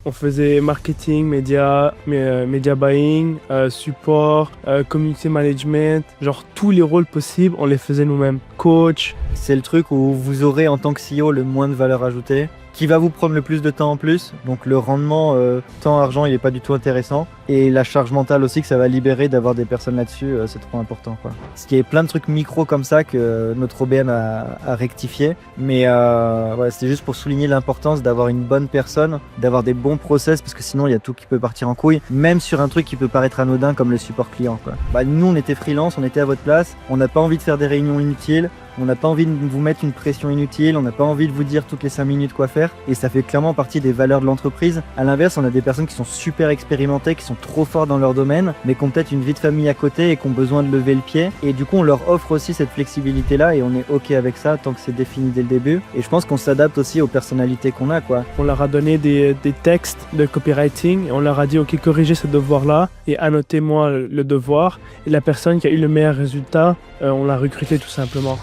On faisait marketing, media buying, support, community management, genre tous les rôles possibles, on les faisait nous-mêmes. Coach. C'est le truc où vous aurez en tant que CEO le moins de valeur ajoutée, qui va vous prendre le plus de temps en plus. Donc le rendement temps-argent, il n'est pas du tout intéressant. Et la charge mentale aussi que ça va libérer d'avoir des personnes là-dessus, c'est trop important, quoi. Parce qu'il y a plein de trucs micro comme ça que notre OBM a rectifié. Mais ouais, c'est juste pour souligner l'importance d'avoir une bonne personne, d'avoir des bons process, parce que sinon il y a tout qui peut partir en couille. Même sur un truc qui peut paraître anodin comme le support client, quoi. Bah, nous, on était freelance, on était à votre place, on n'a pas envie de faire des réunions inutiles. On n'a pas envie de vous mettre une pression inutile, on n'a pas envie de vous dire toutes les 5 minutes quoi faire, et ça fait clairement partie des valeurs de l'entreprise. À l'inverse, on a des personnes qui sont super expérimentées, qui sont trop forts dans leur domaine, mais qui ont peut-être une vie de famille à côté et qui ont besoin de lever le pied. Et du coup, on leur offre aussi cette flexibilité-là et on est OK avec ça tant que c'est défini dès le début. Et je pense qu'on s'adapte aussi aux personnalités qu'on a, quoi. On leur a donné des textes de copywriting et on leur a dit OK, corrigez ce devoir-là et annotez-moi le devoir. Et la personne qui a eu le meilleur résultat, on l'a recruté tout simplement.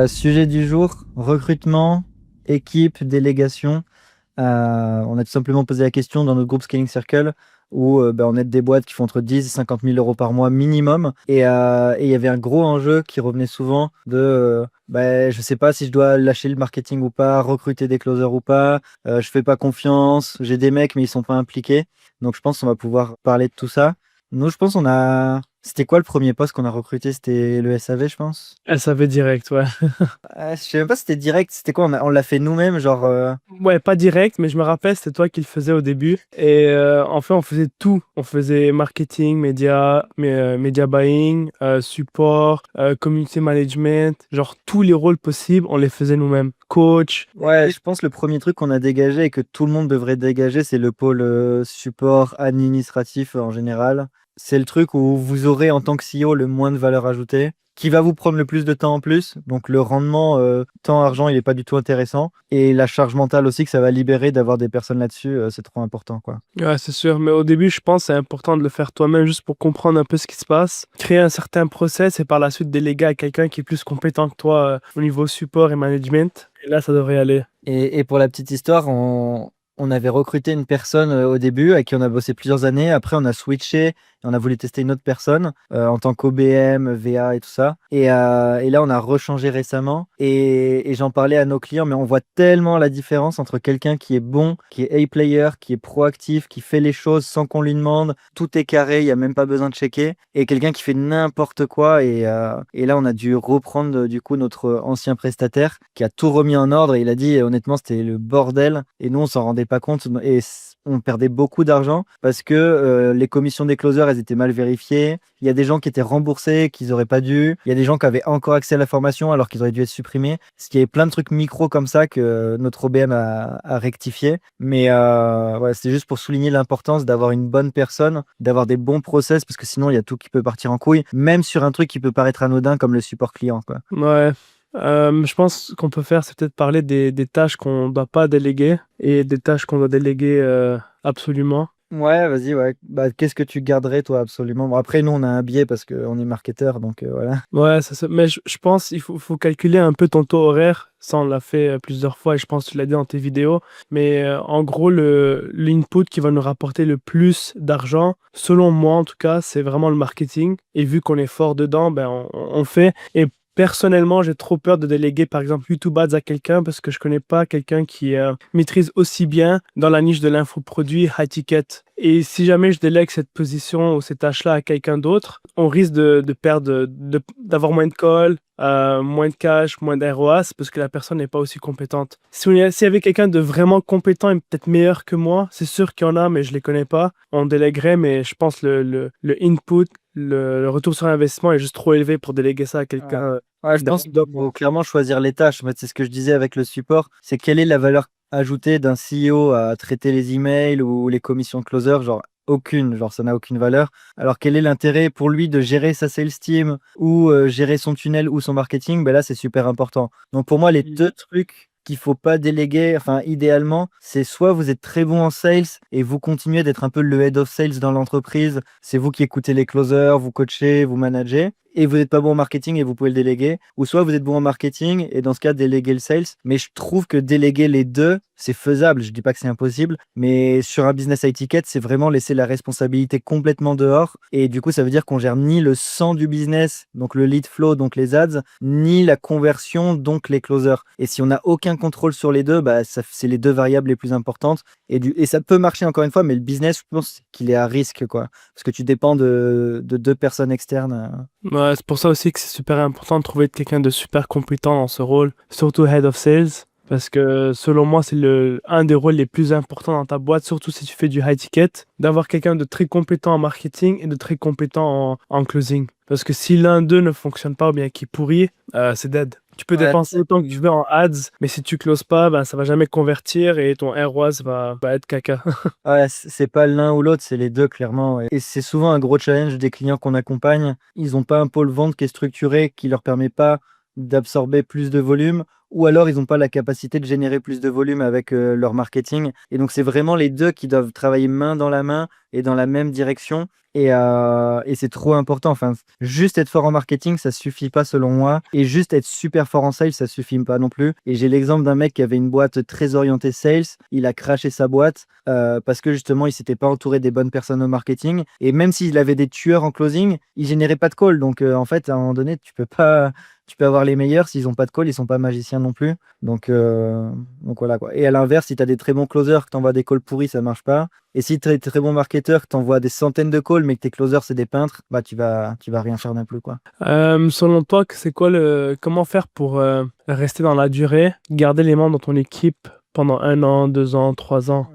Sujet du jour, recrutement, équipe, délégation. On a tout simplement posé la question dans notre groupe Scaling Circle où on aide des boîtes qui font entre 10 et 50 000 euros par mois minimum. Et il y avait un gros enjeu qui revenait souvent de je sais pas si je dois lâcher le marketing ou pas, recruter des closers ou pas, je fais pas confiance, j'ai des mecs mais ils sont pas impliqués. Donc je pense qu'on va pouvoir parler de tout ça. Nous, je pense C'était quoi le premier poste qu'on a recruté? C'était le SAV, je pense. Elle savait direct, ouais. Je sais même pas si c'était direct, c'était quoi? On l'a fait nous-mêmes, genre. Ouais, pas direct, mais je me rappelle, c'était toi qui le faisais au début. Et en fait, on faisait tout. On faisait marketing, media buying, support, community management, genre tous les rôles possibles, on les faisait nous-mêmes. Coach. Ouais, je pense le premier truc qu'on a dégagé et que tout le monde devrait dégager, c'est le pôle support administratif en général. C'est le truc où vous aurez en tant que CEO le moins de valeur ajoutée, qui va vous prendre le plus de temps en plus. Donc le rendement temps-argent, il n'est pas du tout intéressant. Et la charge mentale aussi que ça va libérer d'avoir des personnes là-dessus, c'est trop important, quoi. Ouais, c'est sûr. Mais au début, je pense que c'est important de le faire toi-même juste pour comprendre un peu ce qui se passe. Créer un certain process et par la suite déléguer à quelqu'un qui est plus compétent que toi au niveau support et management. Et là, ça devrait aller. Et pour la petite histoire, on avait recruté une personne au début avec qui on a bossé plusieurs années. Après, on a switché et on a voulu tester une autre personne en tant qu'OBM, VA et tout ça. Et là, on a rechangé récemment. Et j'en parlais à nos clients, mais on voit tellement la différence entre quelqu'un qui est bon, qui est A-player, qui est proactif, qui fait les choses sans qu'on lui demande. Tout est carré, il n'y a même pas besoin de checker. Et quelqu'un qui fait n'importe quoi. Et là, on a dû reprendre du coup notre ancien prestataire qui a tout remis en ordre. Et il a dit, honnêtement, c'était le bordel. Et nous, on s'en rendait pas compte et on perdait beaucoup d'argent parce que les commissions des closers, elles étaient mal vérifiées. Il y a des gens qui étaient remboursés qu'ils n'auraient pas dû. Il y a des gens qui avaient encore accès à la formation alors qu'ils auraient dû être supprimés. Ce qui est plein de trucs micro comme ça que notre OBM a rectifié. Mais ouais, c'est juste pour souligner l'importance d'avoir une bonne personne, d'avoir des bons process parce que sinon il y a tout qui peut partir en couille, même sur un truc qui peut paraître anodin comme le support client, quoi. Ouais. Je pense qu'on peut faire, c'est peut-être parler des tâches qu'on ne doit pas déléguer et des tâches qu'on doit déléguer absolument. Ouais, vas-y, ouais. Bah, qu'est-ce que tu garderais, toi, absolument? Bon, après, nous, on a un biais parce qu'on est marketeur, donc voilà. Ouais, mais je pense qu'il faut calculer un peu ton taux horaire. Ça, on l'a fait plusieurs fois et je pense que tu l'as dit dans tes vidéos. Mais en gros, l'input qui va nous rapporter le plus d'argent, selon moi en tout cas, c'est vraiment le marketing. Et vu qu'on est fort dedans, ben, on fait. Et personnellement, j'ai trop peur de déléguer par exemple YouTube Ads à quelqu'un parce que je connais pas quelqu'un qui maîtrise aussi bien dans la niche de l'infoproduit high ticket. Et si jamais je délègue cette position ou ces tâches-là à quelqu'un d'autre, on risque de perdre, d'avoir moins de calls, moins de cash, moins d'ROAS parce que la personne n'est pas aussi compétente. S'il y avait quelqu'un de vraiment compétent et peut-être meilleur que moi, c'est sûr qu'il y en a, mais je les connais pas. On délèguerait, mais je pense le input, le retour sur investissement est juste trop élevé pour déléguer ça à quelqu'un. Ouais, je pense qu'il faut clairement choisir les tâches. En fait, c'est ce que je disais avec le support. C'est quelle est la valeur ajoutée d'un CEO à traiter les emails ou les commissions closer? Genre, aucune. Genre, ça n'a aucune valeur. Alors, quel est l'intérêt pour lui de gérer sa sales team ou gérer son tunnel ou son marketing? Ben là, c'est super important. Donc, pour moi, les deux trucs qu'il faut pas déléguer, enfin idéalement, c'est soit vous êtes très bon en sales et vous continuez d'être un peu le head of sales dans l'entreprise, c'est vous qui écoutez les closers, vous coachez, vous managez, et vous n'êtes pas bon en marketing et vous pouvez le déléguer, ou soit vous êtes bon en marketing et dans ce cas déléguer le sales. Mais je trouve que déléguer les deux, c'est faisable. Je dis pas que c'est impossible, mais sur un business à étiquette, c'est vraiment laisser la responsabilité complètement dehors. Et du coup, ça veut dire qu'on gère ni le sang du business, donc le lead flow, donc les ads, ni la conversion, donc les closers. Et si on n'a aucun contrôle sur les deux, bah, c'est les deux variables les plus importantes. Et ça peut marcher encore une fois, mais le business, je pense qu'il est à risque, quoi. Parce que tu dépends de deux personnes externes. Ouais, c'est pour ça aussi que c'est super important de trouver quelqu'un de super compétent dans ce rôle, surtout Head of Sales. Parce que selon moi, c'est un des rôles les plus importants dans ta boîte, surtout si tu fais du high ticket, d'avoir quelqu'un de très compétent en marketing et de très compétent en closing. Parce que si l'un d'eux ne fonctionne pas ou bien qu'il pourrit, c'est dead. Tu peux Ouais, dépenser autant que tu veux en ads, mais si tu closes pas, ben, ça va jamais convertir et ton ROAS va être caca. ouais, c'est pas l'un ou l'autre, c'est les deux, clairement. Ouais. Et c'est souvent un gros challenge des clients qu'on accompagne. Ils n'ont pas un pôle vente qui est structuré, qui leur permet pas d'absorber plus de volume, ou alors ils n'ont pas la capacité de générer plus de volume avec leur marketing. Et donc, c'est vraiment les deux qui doivent travailler main dans la main et dans la même direction. Et c'est trop important. Enfin, juste être fort en marketing, ça suffit pas selon moi. Et juste être super fort en sales, ça suffit pas non plus. Et j'ai l'exemple d'un mec qui avait une boîte très orientée sales. Il a craché sa boîte parce que justement, il s'était pas entouré des bonnes personnes au marketing. Et même s'il avait des tueurs en closing, il générait pas de call. Donc en fait, à un moment donné, tu peux pas. Tu peux avoir les meilleurs, s'ils n'ont pas de call, ils sont pas magiciens non plus. Donc voilà quoi. Et à l'inverse, si tu as des très bons closers, que tu envoies des calls pourris, ça marche pas. Et si tu es très bon marketeur, que tu envoies des centaines de calls, mais que tes closers, c'est des peintres, bah tu vas rien faire non plus, quoi. Selon toi, c'est quoi comment faire pour rester dans la durée, garder les membres dans ton équipe pendant 1 an, 2 ans, 3 ans?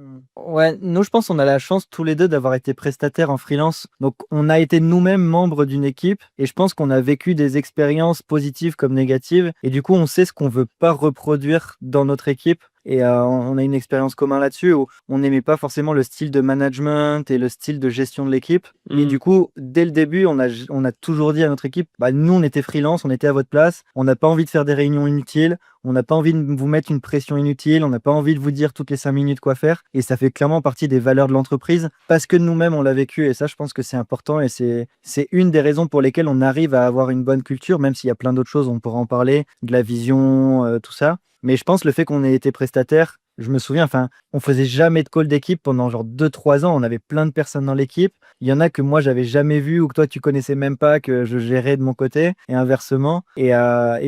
Ouais, nous, je pense qu'on a la chance tous les deux d'avoir été prestataires en freelance. Donc, on a été nous-mêmes membres d'une équipe et je pense qu'on a vécu des expériences positives comme négatives. Et du coup, on sait ce qu'on veut pas reproduire dans notre équipe. Et on a une expérience commune là-dessus où on n'aimait pas forcément le style de management et le style de gestion de l'équipe. Mais du coup, dès le début, on a toujours dit à notre équipe, bah, nous, on était freelance, on était à votre place, on n'a pas envie de faire des réunions inutiles, on n'a pas envie de vous mettre une pression inutile, on n'a pas envie de vous dire toutes les 5 minutes quoi faire. Et ça fait clairement partie des valeurs de l'entreprise parce que nous-mêmes, on l'a vécu. Et ça, je pense que c'est important et c'est une des raisons pour lesquelles on arrive à avoir une bonne culture, même s'il y a plein d'autres choses, on pourra en parler, de la vision, tout ça. Mais je pense le fait qu'on ait été prestataire, je me souviens, enfin, on faisait jamais de call d'équipe pendant genre 2-3 ans. On avait plein de personnes dans l'équipe. Il y en a que moi, j'avais jamais vu ou que toi, tu connaissais même pas, que je gérais de mon côté et inversement. Et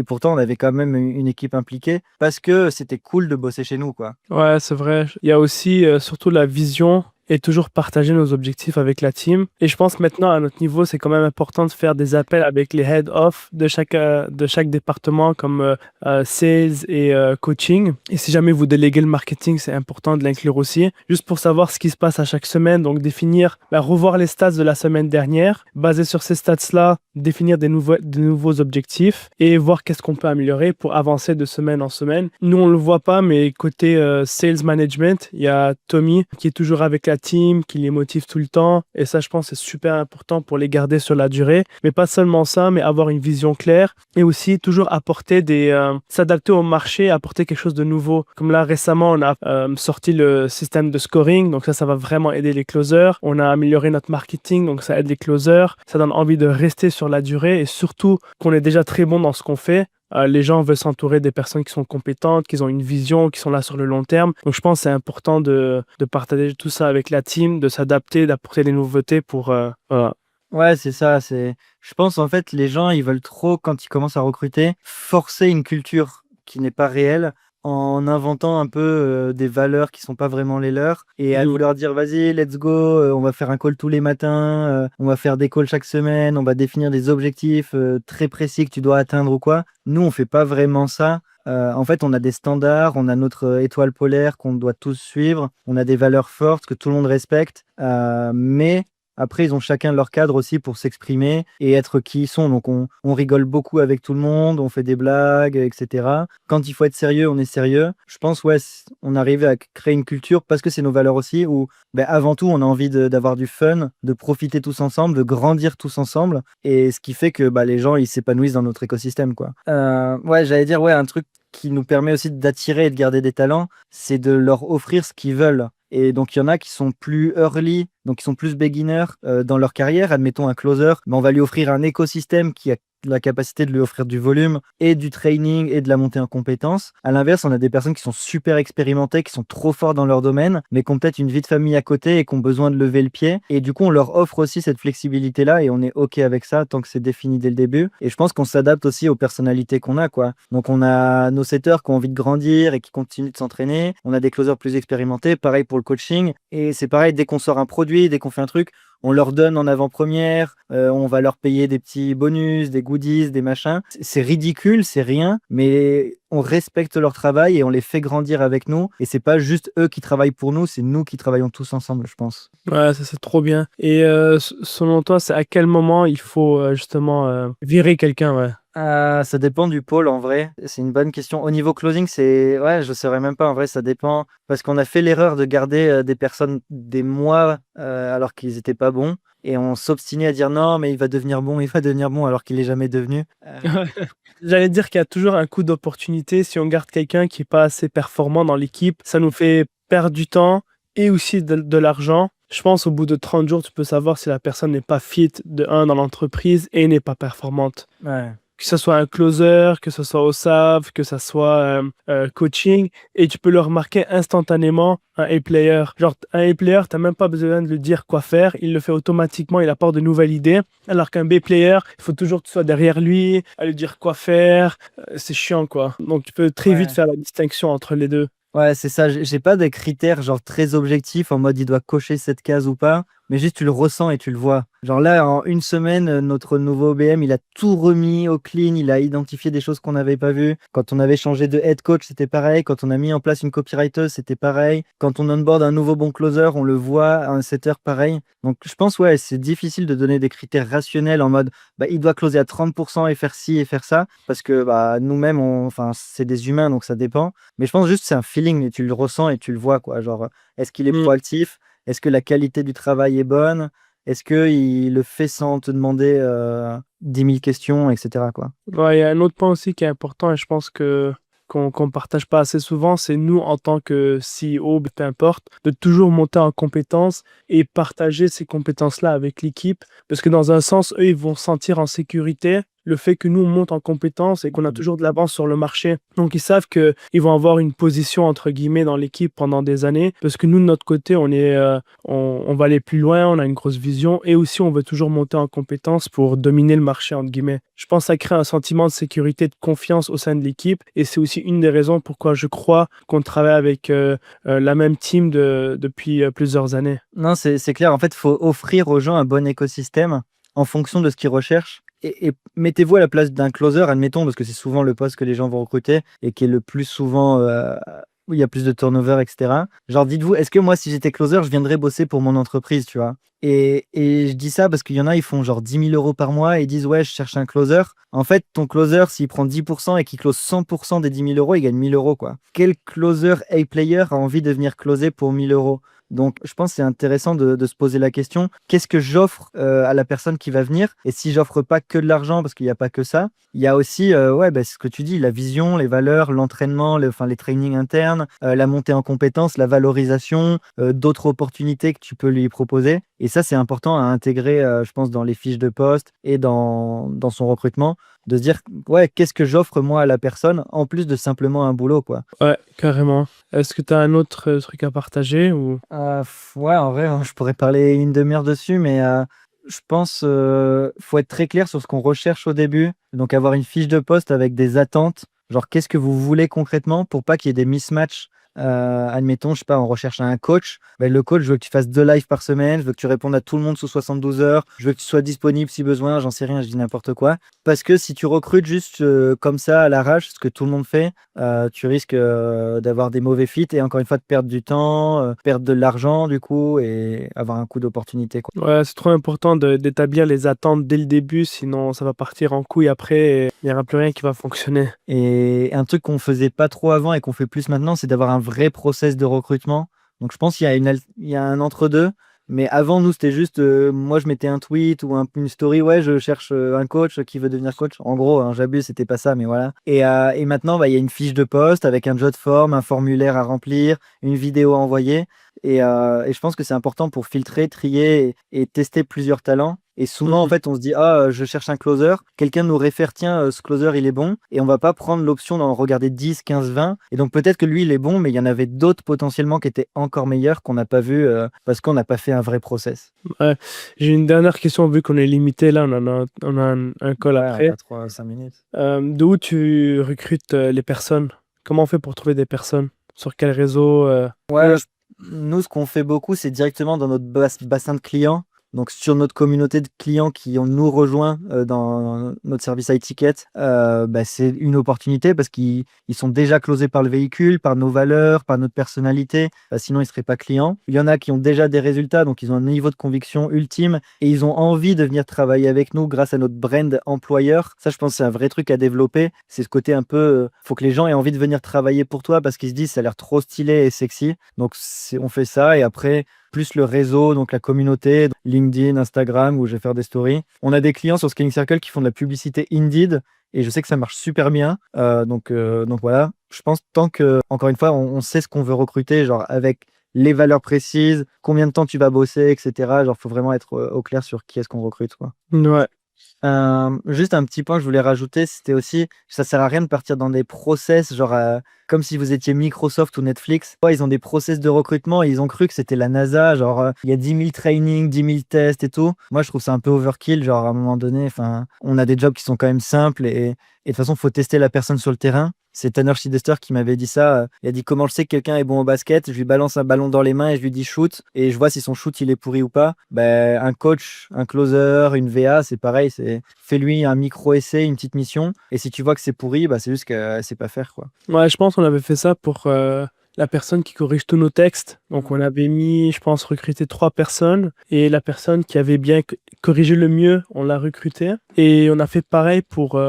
pourtant, on avait quand même une équipe impliquée parce que c'était cool de bosser chez nous, quoi. Ouais, c'est vrai. Il y a aussi surtout la vision et toujours partager nos objectifs avec la team. Et je pense maintenant, à notre niveau, c'est quand même important de faire des appels avec les head-off de chaque département, comme sales et coaching. Et si jamais vous déléguez le marketing, c'est important de l'inclure aussi, juste pour savoir ce qui se passe à chaque semaine. Donc, revoir les stats de la semaine dernière, basé sur ces stats-là, définir des nouveaux objectifs et voir qu'est-ce qu'on peut améliorer pour avancer de semaine en semaine. Nous, on le voit pas, mais côté sales management, il y a Tommy qui est toujours avec la team, qui les motive tout le temps. Et ça, je pense, c'est super important pour les garder sur la durée. Mais pas seulement ça, mais avoir une vision claire et aussi toujours s'adapter au marché, apporter quelque chose de nouveau. Comme là, récemment, on a sorti le système de scoring. Donc ça va vraiment aider les closers. On a amélioré notre marketing, donc ça aide les closers. Ça donne envie de rester sur la durée et surtout qu'on est déjà très bon dans ce qu'on fait. Les gens veulent s'entourer des personnes qui sont compétentes, qui ont une vision, qui sont là sur le long terme. Donc, je pense que c'est important de partager tout ça avec la team, de s'adapter, d'apporter des nouveautés pour... voilà. Ouais, c'est ça. Je pense en fait, les gens, ils veulent trop, quand ils commencent à recruter, forcer une culture qui n'est pas réelle en inventant un peu des valeurs qui sont pas vraiment les leurs et à vouloir dire vas-y, let's go, on va faire un call tous les matins, on va faire des calls chaque semaine, on va définir des objectifs très précis que tu dois atteindre ou quoi. Nous, on fait pas vraiment ça. En fait, on a des standards, on a notre étoile polaire qu'on doit tous suivre, on a des valeurs fortes que tout le monde respecte, mais après, ils ont chacun leur cadre aussi pour s'exprimer et être qui ils sont. Donc, on rigole beaucoup avec tout le monde, on fait des blagues, etc. Quand il faut être sérieux, on est sérieux. Je pense, ouais, on arrive à créer une culture parce que c'est nos valeurs aussi où, avant tout, on a envie d'avoir du fun, de profiter tous ensemble, de grandir tous ensemble. Et ce qui fait que les gens, ils s'épanouissent dans notre écosystème, quoi. Ouais, j'allais dire, ouais, un truc qui nous permet aussi d'attirer et de garder des talents, c'est de leur offrir ce qu'ils veulent. Et donc, il y en a qui sont plus early, donc qui sont plus beginners dans leur carrière. Admettons un closer, mais on va lui offrir un écosystème qui a la capacité de lui offrir du volume et du training et de la montée en compétences. À l'inverse, on a des personnes qui sont super expérimentées, qui sont trop forts dans leur domaine, mais qui ont peut-être une vie de famille à côté et qui ont besoin de lever le pied. Et du coup, on leur offre aussi cette flexibilité-là et on est OK avec ça tant que c'est défini dès le début. Et je pense qu'on s'adapte aussi aux personnalités qu'on a, quoi. Donc, on a nos setters qui ont envie de grandir et qui continuent de s'entraîner. On a des closers plus expérimentés. Pareil pour le coaching. Et c'est pareil, dès qu'on sort un produit, dès qu'on fait un truc, on leur donne en avant-première, on va leur payer des petits bonus, des goodies, des machins. C'est ridicule, c'est rien, mais on respecte leur travail et on les fait grandir avec nous. Et c'est pas juste eux qui travaillent pour nous, c'est nous qui travaillons tous ensemble, je pense. Ouais, ça c'est trop bien. Et selon toi, c'est à quel moment il faut justement virer quelqu'un, ouais. Ça dépend du pôle en vrai. C'est une bonne question. Au niveau closing, ouais, je saurais même pas. En vrai, ça dépend parce qu'on a fait l'erreur de garder des personnes des mois alors qu'ils étaient pas bons et on s'obstinait à dire non, mais il va devenir bon alors qu'il est jamais devenu. J'allais dire qu'il y a toujours un coup d'opportunité. Si on garde quelqu'un qui est pas assez performant dans l'équipe, ça nous fait perdre du temps et aussi de l'argent. Je pense au bout de 30 jours, tu peux savoir si la personne n'est pas fit de un dans l'entreprise et n'est pas performante. Ouais. Que ce soit un closer, que ce soit au SAV, que ce soit coaching, et tu peux le remarquer instantanément, un A-player. Genre, un A-player, tu n'as même pas besoin de lui dire quoi faire, il le fait automatiquement, il apporte de nouvelles idées, alors qu'un B-player, il faut toujours que tu sois derrière lui, à lui dire quoi faire, c'est chiant, quoi. Donc, tu peux très vite Ouais. faire la distinction entre les deux. Ouais, c'est ça. J'ai pas des critères genre très objectifs en mode il doit cocher cette case ou pas, mais juste tu le ressens et tu le vois. Genre là, en une semaine, notre nouveau OBM, il a tout remis au clean, il a identifié des choses qu'on n'avait pas vues. Quand on avait changé de head coach, c'était pareil. Quand on a mis en place une copywriter, c'était pareil. Quand on onboard un nouveau bon closer, on le voit, un setter, pareil. Donc je pense, ouais, c'est difficile de donner des critères rationnels en mode bah, il doit closer à 30% et faire ci et faire ça, parce que bah, nous-mêmes, enfin, c'est des humains, donc ça dépend. Mais je pense juste que c'est un feeling et tu le ressens et tu le vois, quoi. Genre, est-ce qu'il est Mm. proactif? Est-ce que la qualité du travail est bonne? Est-ce qu'il le fait sans te demander 10 000 questions, etc., quoi. Ouais, il y a un autre point aussi qui est important et je pense qu'on partage pas assez souvent, c'est nous en tant que CEO, peu importe, de toujours monter en compétences et partager ces compétences-là avec l'équipe. Parce que dans un sens, eux, ils vont se sentir en sécurité. Le fait que nous, on monte en compétences et qu'on a toujours de l'avance sur le marché. Donc, ils savent qu'ils vont avoir une position, entre guillemets, dans l'équipe pendant des années. Parce que nous, de notre côté, on va aller plus loin, on a une grosse vision et aussi, on veut toujours monter en compétences pour dominer le marché, entre guillemets. Je pense que ça crée un sentiment de sécurité, de confiance au sein de l'équipe et c'est aussi une des raisons pourquoi je crois qu'on travaille avec la même team depuis plusieurs années. Non, c'est clair. En fait, il faut offrir aux gens un bon écosystème en fonction de ce qu'ils recherchent. Et mettez-vous à la place d'un closer, admettons, parce que c'est souvent le poste que les gens vont recruter et qui est le plus souvent où il y a plus de turnover, etc. Genre, dites-vous, est-ce que moi, si j'étais closer, je viendrais bosser pour mon entreprise, tu vois? Et je dis ça parce qu'il y en a, ils font genre 10 000 euros par mois et ils disent, ouais, je cherche un closer. En fait, ton closer, s'il prend 10% et qu'il close 100% des 10 000 euros, il gagne 1 000 euros, quoi. Quel closer A-player a envie de venir closer pour 1 000 euros? Donc, je pense que c'est intéressant de se poser la question, qu'est-ce que j'offre à la personne qui va venir? Et si j'offre pas que de l'argent, parce qu'il n'y a pas que ça, il y a aussi, ouais, bah, ce que tu dis, la vision, les valeurs, l'entraînement, les trainings internes, la montée en compétences, la valorisation, d'autres opportunités que tu peux lui proposer. Et ça, c'est important à intégrer, je pense, dans les fiches de poste et dans son recrutement, de se dire, ouais, qu'est-ce que j'offre moi à la personne, en plus de simplement un boulot, quoi. Ouais, carrément. Est-ce que tu as un autre truc à partager ou... Ouais, en vrai, hein, je pourrais parler une demi-heure dessus, mais je pense faut être très clair sur ce qu'on recherche au début. Donc avoir une fiche de poste avec des attentes. Genre, qu'est-ce que vous voulez concrètement pour pas qu'il y ait des mismatchs. Admettons, je sais pas, on recherche un coach. Ben, le coach, je veux que tu fasses 2 lives par semaine, je veux que tu répondes à tout le monde sous 72 heures, je veux que tu sois disponible si besoin, j'en sais rien, je dis n'importe quoi. Parce que si tu recrutes juste comme ça à l'arrache, ce que tout le monde fait, tu risques d'avoir des mauvais fits et encore une fois de perdre du temps, perdre de l'argent du coup et avoir un coup d'opportunité, quoi. Ouais, c'est trop important d'établir les attentes dès le début, sinon ça va partir en couille après et il n'y aura plus rien qui va fonctionner. Et un truc qu'on faisait pas trop avant et qu'on fait plus maintenant, c'est d'avoir un vrai process de recrutement. Donc je pense qu'il y a il y a un entre-deux. Mais avant, nous, c'était juste, moi, je mettais un tweet ou une story, ouais, je cherche un coach qui veut devenir coach. En gros, hein, j'abuse, c'était pas ça, mais voilà. Et maintenant, bah, il y a une fiche de poste avec un job form, un formulaire à remplir, une vidéo à envoyer. Et je pense que c'est important pour filtrer, trier et tester plusieurs talents. Et souvent, en Mhm. fait, on se dit, ah, je cherche un closer. Quelqu'un nous réfère, tiens, ce closer, il est bon. Et on va pas prendre l'option d'en regarder 10, 15, 20. Et donc, peut-être que lui, il est bon, mais il y en avait d'autres potentiellement qui étaient encore meilleurs qu'on n'a pas vu parce qu'on n'a pas fait un vrai process. Ouais. J'ai une dernière question, vu qu'on est limité là, on a un call Ouais, on après. a 3 5 minutes. D'où tu recrutes les personnes? Comment on fait pour trouver des personnes? Sur quel réseau? Ouais, nous, ce qu'on fait beaucoup, c'est directement dans notre bassin de clients. Donc, sur notre communauté de clients qui ont nous rejoint dans notre service iTicket, bah, c'est une opportunité parce qu'ils sont déjà closés par le véhicule, par nos valeurs, par notre personnalité. Sinon, ils ne seraient pas clients. Il y en a qui ont déjà des résultats, donc ils ont un niveau de conviction ultime et ils ont envie de venir travailler avec nous grâce à notre brand employeur. Ça, je pense, c'est un vrai truc à développer. C'est ce côté un peu, faut que les gens aient envie de venir travailler pour toi parce qu'ils se disent ça a l'air trop stylé et sexy. Donc, on fait ça et après, plus le réseau, donc la communauté, LinkedIn, Instagram, où je vais faire des stories. On a des clients sur Scaling Circle qui font de la publicité Indeed, et je sais que ça marche super bien. Donc voilà, je pense tant que, encore une fois, on sait ce qu'on veut recruter, genre avec les valeurs précises, combien de temps tu vas bosser, etc. Genre, faut vraiment être au clair sur qui est-ce qu'on recrute, quoi. Ouais. Juste un petit point que je voulais rajouter, c'était aussi, ça sert à rien de partir dans des process, genre comme si vous étiez Microsoft ou Netflix. Ouais, ils ont des process de recrutement et ils ont cru que c'était la NASA, genre il y a 10 000 trainings, 10 000 tests et tout. Moi, je trouve ça un peu overkill, genre à un moment donné, enfin, on a des jobs qui sont quand même simples et de toute façon, il faut tester la personne sur le terrain. C'est Tanner Sidester qui m'avait dit ça. Il a dit comment je sais que quelqu'un est bon au basket. Je lui balance un ballon dans les mains et je lui dis shoot. Et je vois si son shoot il est pourri ou pas. Ben, un coach, un closer, une VA, c'est pareil. Fais-lui un micro-essai, une petite mission. Et si tu vois que c'est pourri, bah, c'est juste qu'elle sait pas faire, quoi. Ouais, je pense qu'on avait fait ça pour la personne qui corrige tous nos textes. Donc, on avait mis, je pense, recruté 3 personnes. Et la personne qui avait bien corrigé le mieux, on l'a recruté. Et on a fait pareil pour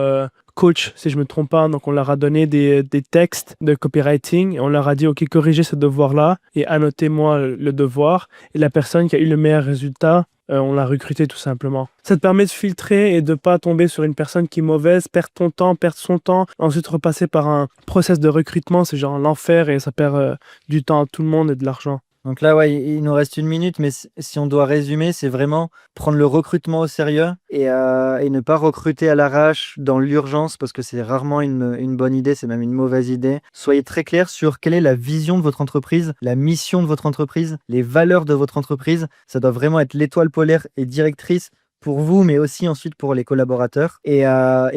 coach, si je me trompe pas. Donc, on leur a donné des textes de copywriting. Et on leur a dit, OK, corrigez ce devoir-là et annotez-moi le devoir. Et la personne qui a eu le meilleur résultat, on l'a recruté tout simplement. Ça te permet de filtrer et de pas tomber sur une personne qui est mauvaise, perdre ton temps, perdre son temps, ensuite repasser par un process de recrutement, c'est genre l'enfer et ça perd du temps à tout le monde et de l'argent. Donc là, ouais, il nous reste 1 minute, mais si on doit résumer, c'est vraiment prendre le recrutement au sérieux et ne pas recruter à l'arrache dans l'urgence parce que c'est rarement une bonne idée, c'est même une mauvaise idée. Soyez très clair sur quelle est la vision de votre entreprise, la mission de votre entreprise, les valeurs de votre entreprise. Ça doit vraiment être l'étoile polaire et directrice pour vous, mais aussi ensuite pour les collaborateurs. Et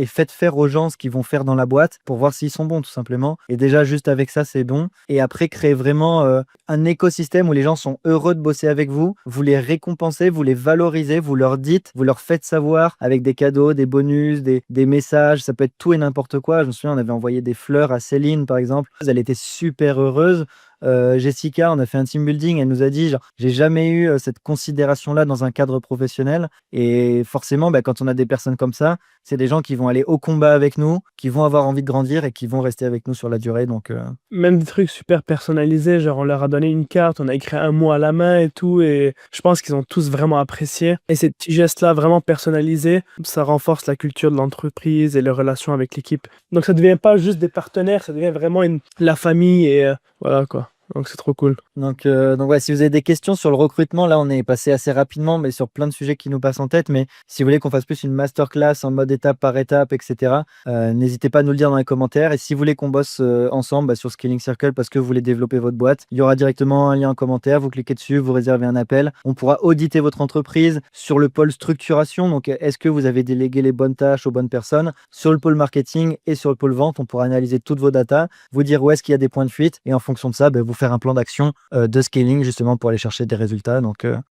faites faire aux gens ce qu'ils vont faire dans la boîte pour voir s'ils sont bons, tout simplement. Et déjà, juste avec ça, c'est bon. Et après, créez vraiment un écosystème où les gens sont heureux de bosser avec vous. Vous les récompensez, vous les valorisez, vous leur dites, vous leur faites savoir avec des cadeaux, des bonus, des messages. Ça peut être tout et n'importe quoi. Je me souviens, on avait envoyé des fleurs à Céline, par exemple. Elle était super heureuse. Jessica, on a fait un team building, elle nous a dit, genre, j'ai jamais eu cette considération-là dans un cadre professionnel. Et forcément, bah, quand on a des personnes comme ça, c'est des gens qui vont aller au combat avec nous, qui vont avoir envie de grandir et qui vont rester avec nous sur la durée. Donc, Même des trucs super personnalisés, genre on leur a donné une carte, on a écrit un mot à la main et tout, et je pense qu'ils ont tous vraiment apprécié. Et ces petits gestes-là vraiment personnalisés, ça renforce la culture de l'entreprise et les relations avec l'équipe. Donc ça devient pas juste des partenaires, ça devient vraiment la famille et voilà quoi. Donc c'est trop cool. donc ouais, si vous avez des questions sur le recrutement, là on est passé assez rapidement, mais sur plein de sujets qui nous passent en tête. Mais si vous voulez qu'on fasse plus une masterclass en mode étape par étape, etc., n'hésitez pas à nous le dire dans les commentaires. Et si vous voulez qu'on bosse ensemble sur Scaling Circle parce que vous voulez développer votre boîte, il y aura directement un lien en commentaire. Vous cliquez dessus, vous réservez un appel. On pourra auditer votre entreprise sur le pôle structuration. Donc, est-ce que vous avez délégué les bonnes tâches aux bonnes personnes? Sur le pôle marketing et sur le pôle vente, on pourra analyser toutes vos datas, vous dire où est-ce qu'il y a des points de fuite et en fonction de ça, vous faire un plan d'action de scaling justement pour aller chercher des résultats. Donc,